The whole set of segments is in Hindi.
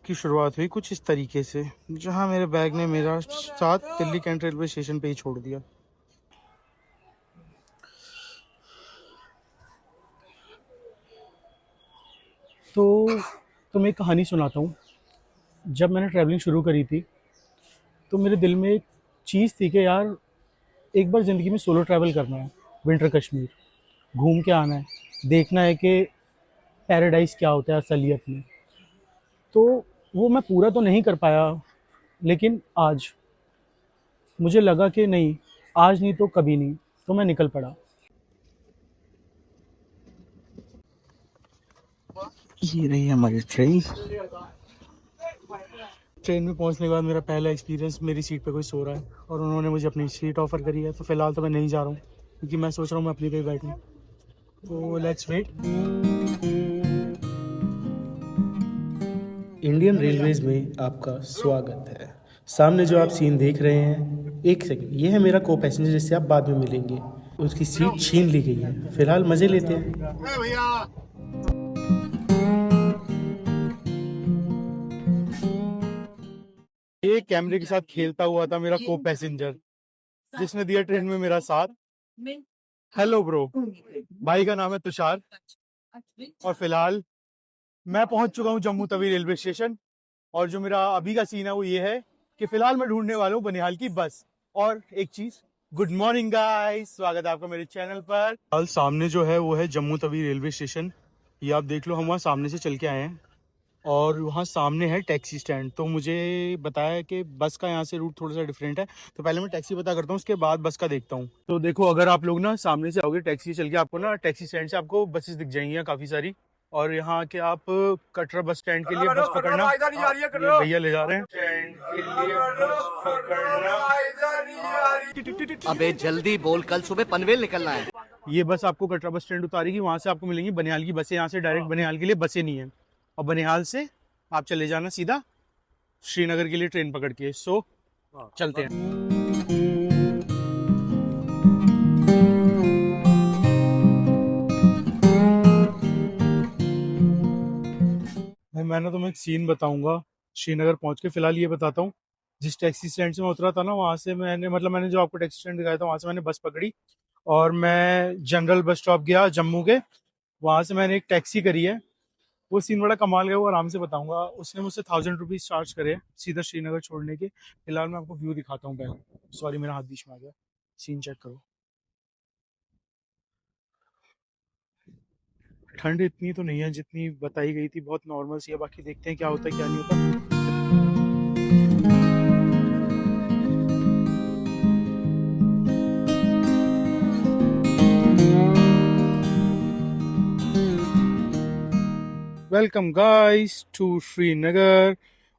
की शुरुआत हुई कुछ इस तरीके से, जहां मेरे बैग ने मेरा साथ दिल्ली कैंट रेलवे स्टेशन पे ही छोड़ दिया। तो तुम्हें एक कहानी सुनाता हूँ। जब मैंने ट्रैवलिंग शुरू करी थी तो मेरे दिल में एक चीज़ थी कि यार एक बार ज़िंदगी में सोलो ट्रैवल करना है, विंटर कश्मीर घूम के आना है, देखना है कि पैराडाइज़ क्या होता है असलियत में। तो वो मैं पूरा तो नहीं कर पाया, लेकिन आज मुझे लगा कि नहीं, आज नहीं तो कभी नहीं, तो मैं निकल पड़ा। ये रही हमारी ट्रेन। ट्रेन में पहुंचने के बाद मेरा पहला एक्सपीरियंस, मेरी सीट पे कोई सो रहा है और उन्होंने मुझे अपनी सीट ऑफर करी है। तो फिलहाल तो मैं नहीं जा रहा हूँ क्योंकि मैं सोच रहा हूँ मैं अपनी पे ही बैठूँ। तो लेट्स वेट। इंडियन रेलवेज में आपका स्वागत है। सामने जो आप सीन देख रहे हैं, एक सेकंड, ये है मेरा को पैसेंजर जिससे आप बाद में मिलेंगे। उसकी सीट छीन ली गई है। फिलहाल मजे लेते हैं। ये कैमरे के साथ खेलता हुआ था मेरा को पैसेंजर, जिसने दिया ट्रेन में मेरा साथ। हेलो ब्रो, भाई का नाम है तुषार और फिलहाल मैं पहुंच चुका हूं जम्मू तवी रेलवे स्टेशन। और जो मेरा अभी का सीन है वो ये है कि फिलहाल मैं ढूंढने वाला हूँ बनिहाल की बस। और एक चीज, गुड मॉर्निंग गाइस, स्वागत है आपका मेरे चैनल पर। हाल सामने जो है वो है जम्मू तवी रेलवे स्टेशन। ये आप देख लो, हम वहाँ सामने से चल के आए हैं और वहाँ सामने है टैक्सी स्टैंड। तो मुझे बताया कि बस का यहाँ से रूट थोड़ा सा डिफरेंट है, तो पहले मैं टैक्सी पता करता हूँ, उसके बाद बस का देखता हूँ। तो देखो, अगर आप लोग ना सामने से आओगे टैक्सी चल के, आपको ना टैक्सी स्टैंड से आपको बसेस दिख जाएंगी काफ़ी सारी। और यहाँ के आप कटरा बस स्टैंड के लिए बस पकड़ना। ये भैया ले जा रहे हैं स्टैंड के लिए बस पकड़ना। अबे जल्दी बोल, कल सुबह पनवेल निकलना है। ये बस आपको कटरा बस स्टैंड उतारेगी, वहां से आपको मिलेंगी बनिहाल की बसें। यहाँ से डायरेक्ट बनिहाल के लिए बसें नहीं है, और बनिहाल से आप चले जाना सीधा श्रीनगर के लिए ट्रेन पकड़ के। सो चलते हैं। भाई मैं ना तुम्हें एक सीन बताऊंगा श्रीनगर पहुंच के। फिलहाल ये बताता हूँ, जिस टैक्सी स्टैंड से मैं उतरा था ना, वहां से मैंने जो आपको टैक्सी स्टैंड दिखाया था, वहां से मैंने बस पकड़ी और मैं जनरल बस स्टॉप गया जम्मू के। वहां से मैंने एक टैक्सी करी है। वो सीन बड़ा कमाल का है, वो आराम से बताऊंगा। उसने मुझसे 1000 रुपीज चार्ज करे हैं सीधा श्रीनगर छोड़ने के। फिलहाल मैं आपको व्यू दिखाता हूँ पहले। सॉरी, मेरा हाथ बीच में आ गया। सीन चेक करो। ठंड इतनी तो नहीं है जितनी बताई गई थी, बहुत नॉर्मल सी है। बाकी देखते हैं क्या होता है क्या नहीं होता। Welcome guys to Srinagar.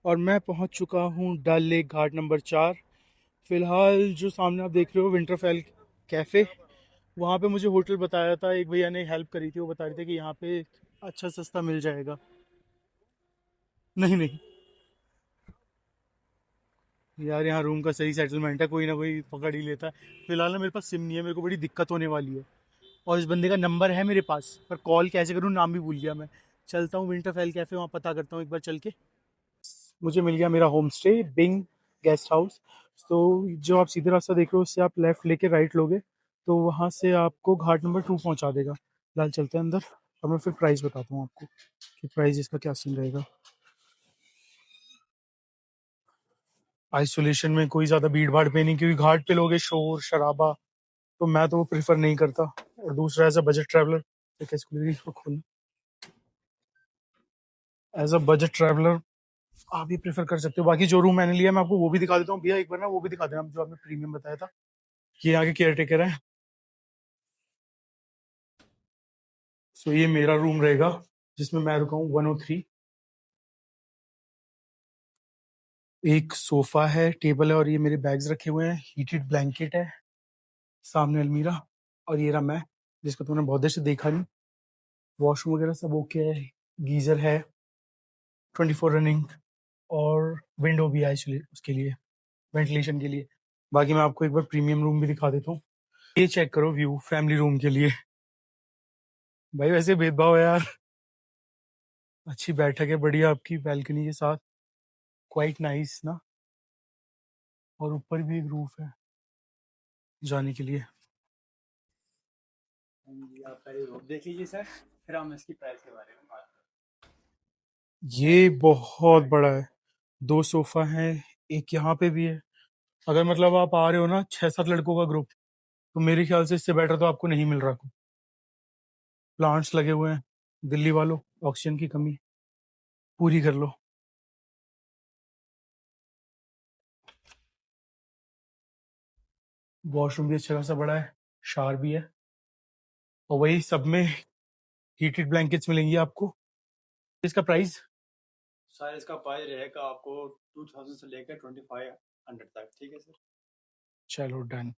और मैं पहुंच चुका हूं डल लेक घाट नंबर 4। फिलहाल जो सामने आप देख रहे हो विंटरफेल कैफ़े, वहाँ पे मुझे होटल बताया था, एक भैया ने हेल्प करी थी। वो बता रहे थे कि यहाँ पे अच्छा सस्ता मिल जाएगा। नहीं नहीं यार, यहाँ रूम का सही सेटलमेंट है, कोई ना कोई पकड़ ही लेता है। फिलहाल ना मेरे पास सिम नहीं है, मेरे को बड़ी दिक्कत होने वाली है। और इस बंदे का नंबर है मेरे पास, पर कॉल कैसे करूँ, नाम भी भूल गया मैं। चलता हूँ विंटरफेल कैफ़े, वहाँ पता करता हूँ एक बार चल के। मुझे मिल गया मेरा home stay, Bing guest house. तो जो आप सीधे रास्ता देख रहे हो, उससे आप लेफ्ट लेके राइट लोगे तो वहाँ से आपको घाट नंबर 2 पहुँचा देगा। फिलहाल चलते हैं अंदर और मैं फिर प्राइस बताता हूँ आपको कि प्राइस इसका क्या सीन रहेगा। आइसोलेशन में कोई ज़्यादा भीड़ भाड़ पे नहीं, क्योंकि घाट पे लोग हैं, शोर शराबा, तो मैं तो वो प्रेफर नहीं करता। और दूसरा, एज अ बजट ट्रैवलर, इसको खोलना, एज अ बजट ट्रैवलर आप भी प्रेफर कर सकते हो। बाकी जो रूम मैंने लिया मैं आपको वो भी दिखा देता हूँ। भैया एक बार ना वो भी दिखा देना जो आपने प्रीमियम बताया था। ये आगे केयर टेकर है। सो ये मेरा रूम रहेगा जिसमें मैं रुका हूँ 103। एक सोफा है, टेबल है और ये मेरे बैग्स रखे हुए हैं। हीटेड ब्लैंकेट है, सामने अलमीरा। और ये रहा मैं, जिसको तुमने बहुत देर से देखा नहीं। वॉशरूम वगैरह सब ओके है, गीजर है 24 रनिंग, और विंडो भी है इसलिए, उसके लिए वेंटिलेशन के लिए। बाकी मैं आपको एक बार प्रीमियम रूम भी दिखा देता हूँ। ये चेक करो व्यू फैमिली रूम के लिए। भाई वैसे भेदभाव है यार। अच्छी बैठक है, बढ़िया, आपकी बैल्कनी के साथ। क्वाइट नाइस ना, और ऊपर भी एक रूफ है जाने के लिए। आप पहले रूम देख लीजिए सर, फिर हम इसकी प्राइस के बारे में बात ये बहुत बड़ा है, 2 सोफा है, एक यहाँ पे भी है। अगर मतलब आप आ रहे हो ना 6-7 लड़कों का ग्रुप, तो मेरे ख्याल से इससे बेटर तो आपको नहीं मिल रहा। प्लांट्स लगे हुए हैं, दिल्ली वालों ऑक्सीजन की कमी पूरी कर लो। वॉशरूम भी अच्छा खासा बड़ा है, शावर भी है, और वही सब में हीटेड ब्लैंकेट्स मिलेंगी आपको। इसका प्राइस सर इसका प्राइस रहेगा आपको 2000 से लेकर 2500 तक, ठीक है सर। चलो डन।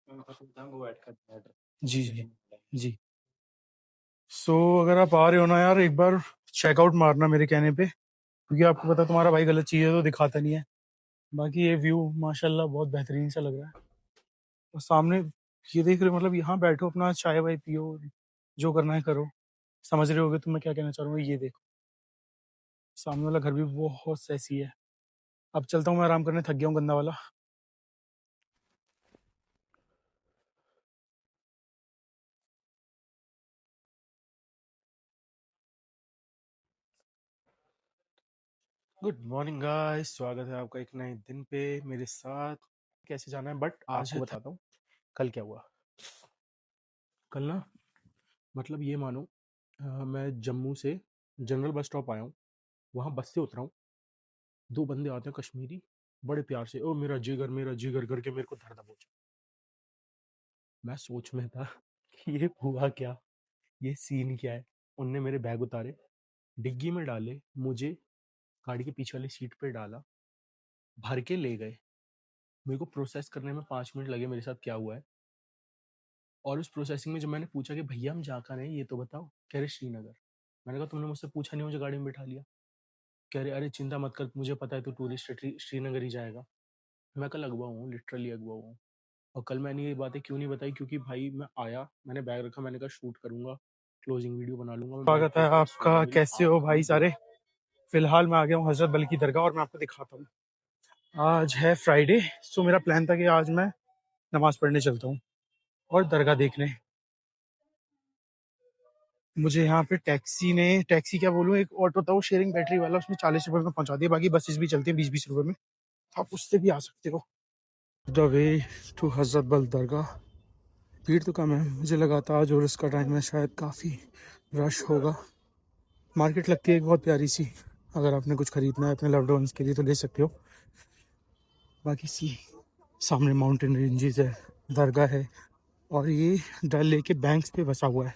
वो ऐड कर दिया जी जी जी। सो अगर आप आ रहे हो ना यार, एक बार चेकआउट मारना मेरे कहने पे, क्योंकि आपको पता तुम्हारा भाई गलत चीज़ है तो दिखाता नहीं है। बाकी ये व्यू माशाल्लाह बहुत बेहतरीन सा लग रहा है। और सामने ये देख रहे हो, मतलब यहाँ बैठो अपना चाय वाय पियो, जो करना है करो। समझ रहे होगे तो मैं क्या कहना चाह रहा हूँ। ये देखो सामने वाला घर भी बहुत सैसी है। अब चलता हूँ मैं आराम करने, थक गया हूँ गंदा वाला। गुड मॉर्निंग गाइस, स्वागत है आपका एक नए दिन पे मेरे साथ। कैसे जाना है, बट आज आपको बताता हूँ कल क्या हुआ। कल ना, मतलब ये मानो मैं जम्मू से जनरल बस स्टॉप आया हूँ, वहाँ बस से उतरा हूँ, 2 बंदे आते हैं कश्मीरी, बड़े प्यार से ओ मेरा जिगर करके मेरे को धर दबोचा। मैं सोच में था कि ये हुआ क्या, ये सीन क्या है। उनने मेरे बैग उतारे, डिग्गी में डाले, मुझे गाड़ी के पीछे वाली सीट पे डाला, भर के ले गए। मेरे को प्रोसेस करने में 5 मिनट लगे मेरे साथ क्या हुआ है। और उस प्रोसेसिंग में जब मैंने पूछा कि भैया हम जा कहाँ रहे हैं ये तो बताओ, कह रहे श्रीनगर। मैंने कहा तुमने मुझसे पूछा नहीं, मुझे गाड़ी में बिठा लिया। कह रहे अरे चिंता मत कर, मुझे पता है तू टूरिस्ट है, श्रीनगर ही जाएगा। मैं कल अगवा हूँ, लिटरली अगवा हूँ। और कल मैंने ये बातें क्यों नहीं बताई, क्योंकि भाई मैं आया, मैंने बैग रखा, मैंने कहा शूट करूंगा, क्लोजिंग वीडियो बना लूंगा। स्वागत है आपका, कैसे हो भाई सारे। फिलहाल मैं आ गया हूँ हजरत बल की दरगाह, और मैं आपको दिखाता हूँ। आज है फ्राइडे, सो मेरा प्लान था कि आज मैं नमाज पढ़ने चलता हूँ और दरगाह देखने। मुझे यहाँ पे टैक्सी क्या बोलूँ, एक ऑटो था वो शेयरिंग बैटरी वाला, उसने 40 रुपये में पहुँचा दिया। बाकी बसेस भी चलती हैं 20-20 रुपये में, आप उससे भी आ सकते हो। द वे टू हजरत बल दरगाह। भीड़ तो कम है, मुझे लगा था आज और इसका टाइम है शायद काफ़ी रश होगा। मार्केट लगती है एक बहुत प्यारी सी, अगर आपने कुछ खरीदना है अपने लव्ड वंस के लिए तो ले सकते हो। बाकी सामने माउंटेन रेंजेस है, दरगाह है, और ये डल लेक के बैंक्स पे बसा हुआ है,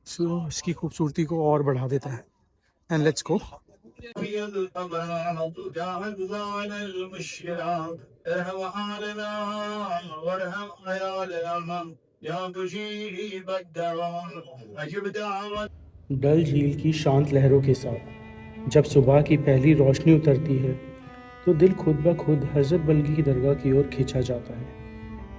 सो इसकी खूबसूरती को और बढ़ा देता है। And let's go. डल झील की शांत लहरों के साथ जब सुबह की पहली रोशनी उतरती है तो दिल खुद ब खुद हजरत बलगी की दरगाह की ओर खींचा जाता है।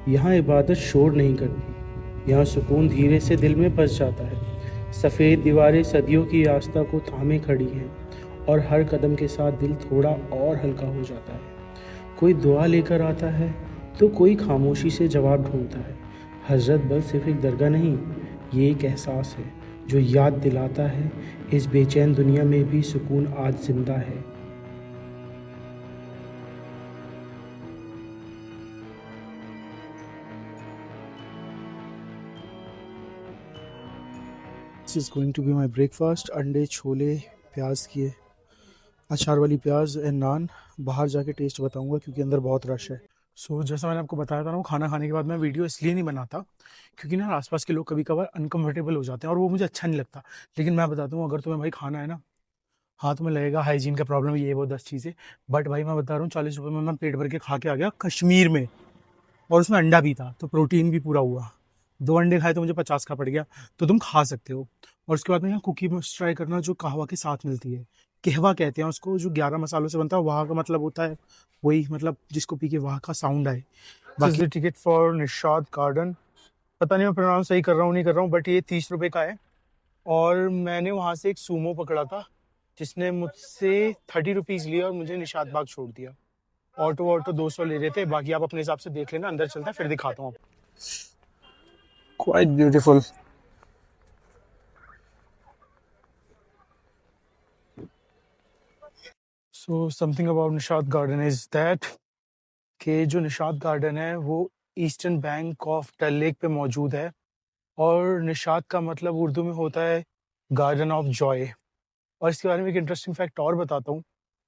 यहाँ इबादत शोर नहीं करती, यहाँ सुकून धीरे से दिल में बस जाता है। सफ़ेद दीवारें सदियों की आस्था को थामे खड़ी हैं और हर कदम के साथ दिल थोड़ा और हल्का हो जाता है। कोई दुआ लेकर आता है तो कोई खामोशी से जवाब ढूंढता है। हजरत बल सिर्फ एक दरगाह नहीं, ये एक एहसास है जो याद दिलाता है इस बेचैन दुनिया में भी सुकून आज जिंदा है। This is going to be my breakfast. अंडे, छोले, प्याज किए, अचार वाली प्याज एंड नान। बाहर जाके टेस्ट बताऊंगा क्योंकि अंदर बहुत रश है। सो जैसा मैंने आपको बताया था ना, वो खाना खाने के बाद मैं वीडियो इसलिए नहीं बनाता क्योंकि ना आसपास के लोग कभी कभार अनकम्फर्टेबल हो जाते हैं और वो मुझे अच्छा नहीं लगता। लेकिन मैं बताता हूँ, अगर तुम्हें भाई खाना है ना, हाँ तुम्हें लगेगा हाइजीन का प्रॉब्लम है, ये वो 10 चीज़ें, बट भाई मैं बता रहा हूँ 40 रुपये में मैं पेट भर के खा के आ गया कश्मीर में, और उसमें अंडा भी था तो प्रोटीन भी पूरा हुआ। 2 अंडे खाए तो मुझे 50 का पड़ गया। तो तुम खा सकते हो। और उसके बाद में यहाँ कुकी मस्ट ट्राई करना, जो कहवा के साथ मिलती है। कहवा कहते हैं उसको, जो 11 मसालों से बनता है। वहाँ का मतलब होता है वही, मतलब जिसको पी के वहाँ का साउंड आए। बाकी टिकट फॉर निशाद गार्डन, पता नहीं मैं प्रोनाउंस सही कर रहा हूँ नहीं कर रहा हूँ, बट ये 30 रुपये का है। और मैंने वहाँ से एक सूमो पकड़ा था, जिसने मुझसे 30 रुपीज़ लिए और मुझे निशात बाग छोड़ दिया। ऑटो 200 ले रहे थे, बाकी आप अपने हिसाब से देख लेना। अंदर चलता है फिर दिखाता हूँ। Quite beautiful. So something about Nishat garden is that कि जो निशात गार्डन है वो eastern bank of Dal lake पे मौजूद है, और निशात का मतलब उर्दू में होता है गार्डन ऑफ जॉय। और इसके बारे में एक इंटरेस्टिंग फैक्ट और बताता हूँ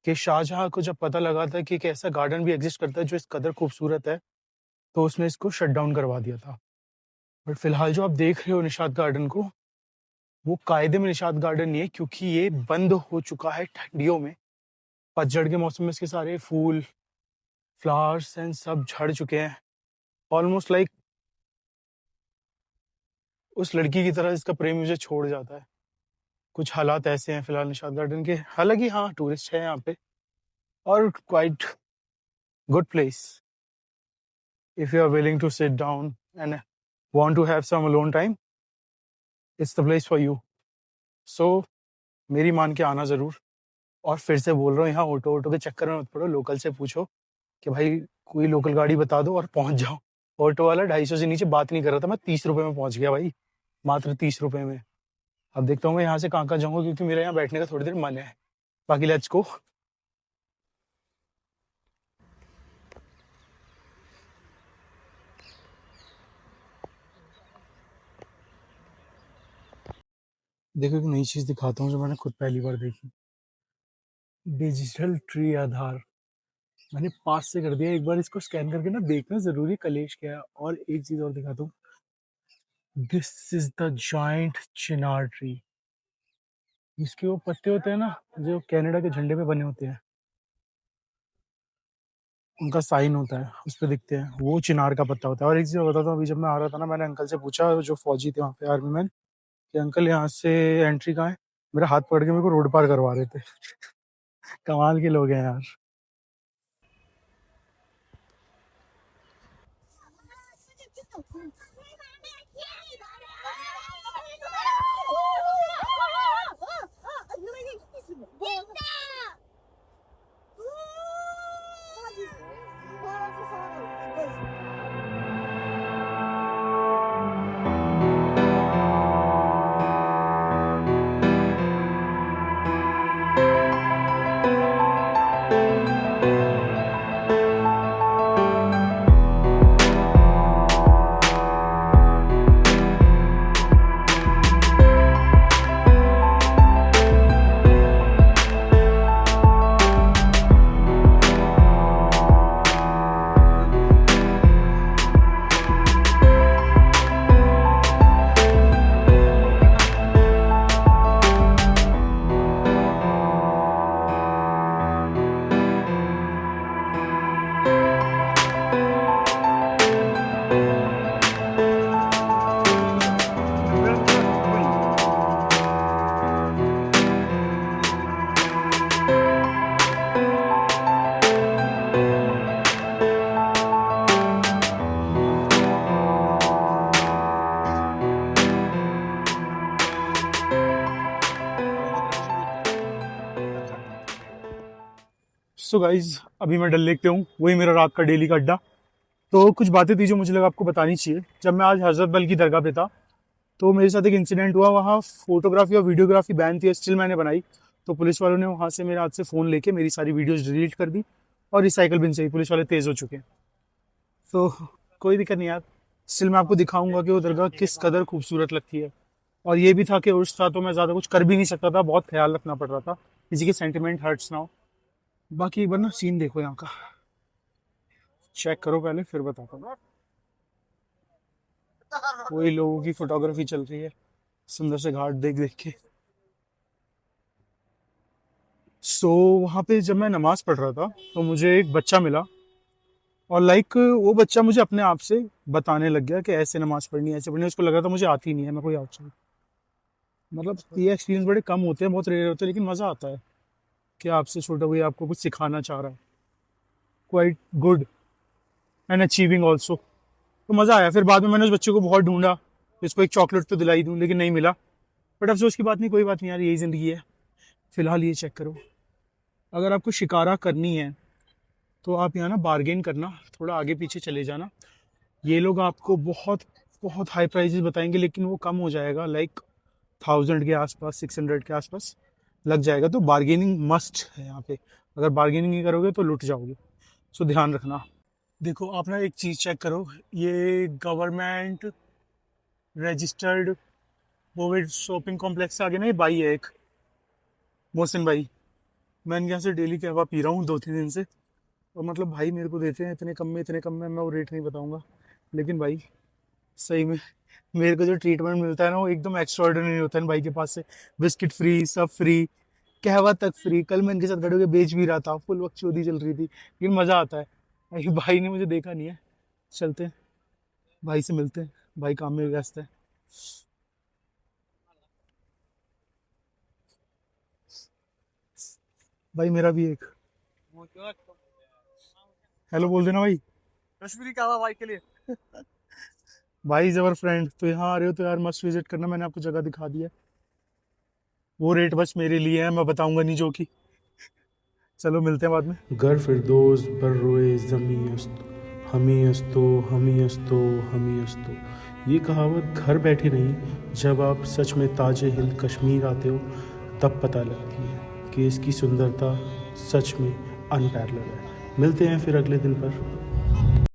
कि शाहजहाँ को जब पता लगा था कि एक ऐसा गार्डन भी एग्जिस्ट करता है जो इस कदर खूबसूरत है, तो उसने इसको शट डाउन करवा दिया था। बट फिलहाल जो आप देख रहे हो निशात गार्डन को, वो कायदे में निशात गार्डन नहीं है, क्योंकि ये बंद हो चुका है ठंडियों में। पतझड़ के मौसम में इसके सारे फूल, फ्लावर्स एंड सब झड़ चुके हैं, ऑलमोस्ट लाइक उस लड़की की तरह जिसका प्रेम मुझे छोड़ जाता है। कुछ हालात ऐसे हैं फिलहाल निशात गार्डन के। हालांकि हाँ, टूरिस्ट है यहाँ पे और quite good place if you are willing to sit down and want to have some alone time, it's the place for you. So मेरी मान के आना ज़रूर। और फिर से बोल रहा हूँ, यहाँ ऑटो के चक्कर में मत पड़ो, लोकल से पूछो कि भाई कोई लोकल गाड़ी बता दो और पहुँच जाओ। ऑटो वाला 250 से नीचे बात नहीं कर रहा था, मैं 30 रुपये में पहुँच गया भाई, मात्र 30 रुपये में। अब देखता हूँ मैं यहाँ से कहाँ जाऊँगा, क्योंकि मेरा यहाँ बैठने का थोड़ी देर मन है। बाकी लेट्स गो। देखो एक नई चीज़ दिखाता हूँ जो मैंने खुद पहली बार देखी। डिजिटल ट्री आधार मैंने पास से कर दिया। एक बार इसको स्कैन करके ना देखना जरूरी कलेश क्या है। और एक चीज और दिखाता हूँ, this is the giant Chinar tree. इसके वो पत्ते होते हैं ना जो कनाडा के झंडे पे बने होते हैं, उनका साइन होता है उस पे दिखते हैं, वो चिनार का पत्ता होता है। और एक चीज और बताता हूँ, अभी जब मैं आ रहा था ना, मैंने अंकल से पूछा जो फौजी थे वहाँ पे, आर्मी मैन, कि अंकल यहाँ से एंट्री कहाँ है। मेरा हाथ पकड़ के मेरे को रोड पार करवा रहे थे। कमाल के लोग हैं यार। सो गाइज अभी मैं डल लेक पे हूँ, वही मेरा रात का डेली का अड्डा। तो कुछ बातें थी जो मुझे लगा आपको बतानी चाहिए। जब मैं आज हजरत बल की दरगाह पे था, तो मेरे साथ एक इंसिडेंट हुआ। वहाँ फोटोग्राफी और वीडियोग्राफी बैन थी, स्टिल मैंने बनाई। तो पुलिस वालों ने वहाँ से मेरे हाथ से फ़ोन लेके मेरी सारी वीडियोज़ डिलीट कर दी, और रिसाइकल बिन से ही पुलिस वाले तेज़ हो चुके हैं। तो कोई दिक्कत नहीं यार, स्टिल मैं आपको दिखाऊंगा कि वो दरगाह किस कदर खूबसूरत लगती है। और ये भी था कि उर्स था, तो मैं ज़्यादा कुछ कर भी नहीं सकता था, बहुत ख्याल रखना पड़ रहा था किसी के सेंटिमेंट हर्ट्स ना हो। बाकी एक बार ना सीन देखो यहाँ का, चेक करो पहले फिर बताता हूँ। वही लोगों की फोटोग्राफी चल रही है सुंदर से घाट देख देख के। सो वहाँ पे जब मैं नमाज पढ़ रहा था, तो मुझे एक बच्चा मिला, और लाइक वो बच्चा मुझे अपने आप से बताने लग गया कि ऐसे नमाज पढ़नी है, ऐसे पढ़नी है। उसको लगा था मुझे आती नहीं है, मैं कोई आउटसाइड। मतलब ये एक्सपीरियंस बड़े कम होते हैं, बहुत रेयर होते हैं, लेकिन मज़ा आता है कि आपसे छोटा कोई आपको कुछ सिखाना चाह रहा है। Quite good and achieving also. तो मज़ा आया। फिर बाद में मैंने उस बच्चे को बहुत ढूंढा, इसको एक चॉकलेट तो दिलाई दूँ, लेकिन नहीं मिला। बट अफसोस की बात नहीं, कोई बात नहीं यार, यही ज़िंदगी है। फिलहाल ये चेक करो, अगर आपको शिकारा करनी है तो आप यहाँ ना बार्गेन करना, थोड़ा आगे पीछे चले जाना। ये लोग आपको बहुत बहुत हाई प्राइजेस बताएंगे, लेकिन वो कम हो जाएगा, लाइक 1000 के आसपास, 600 के आसपास लग जाएगा। तो बार्गेनिंग मस्ट है यहाँ पे, अगर बार्गेनिंग नहीं करोगे तो लुट जाओगे, सो ध्यान रखना। देखो आप ना एक चीज़ चेक करो, ये गवर्नमेंट रजिस्टर्ड बोवेड शॉपिंग कॉम्प्लेक्स से आगे ना ये भाई है एक, मोहसिन भाई। मैं इनके यहाँ से डेली कहवा पी रहा हूँ 2-3 दिन से, और मतलब भाई मेरे को देते हैं इतने कम में, मैं वो रेट नहीं बताऊँगा, लेकिन भाई सही में मेरे को जो ट्रीटमेंट मिलता है ना वो एकदम एक्स्ट्राऑर्डिनरी होता है। भाई के पास से बिस्किट फ्री, सब फ्री, कहवा तक फ्री। कल मैं इनके साथ खड़े होकर बेच भी रहा था, फुल वक्त चोरी चल रही थी, लेकिन मज़ा आता है। ये भाई ने मुझे देखा नहीं है, चलते हैं भाई से मिलते हैं, भाई काम में व्यस्त है। भाई मेरा भी एक हेलो बोल देना भाई, कश्मीरी कहवा भाई के लिए। भाई जबर फ्रेंड। तो यहाँ आ रहे हो तो यार मस्ट विजिट करना, मैंने आपको जगह दिखा दी है। वो रेट बस मेरे लिए है, मैं बताऊंगा नहीं जो कि। चलो मिलते हैं बाद में। गर फिरदौस बर्रोए ज़मी अस्तो, हमी अस्तो, हमी अस्तो, हमी अस्तो। ये कहावत घर बैठे नहीं, जब आप सच में ताजे हिंद कश्मीर आते हो तब पता लगती है कि इसकी सुंदरता सच में अनपैरेलल है। मिलते हैं फिर अगले दिन पर।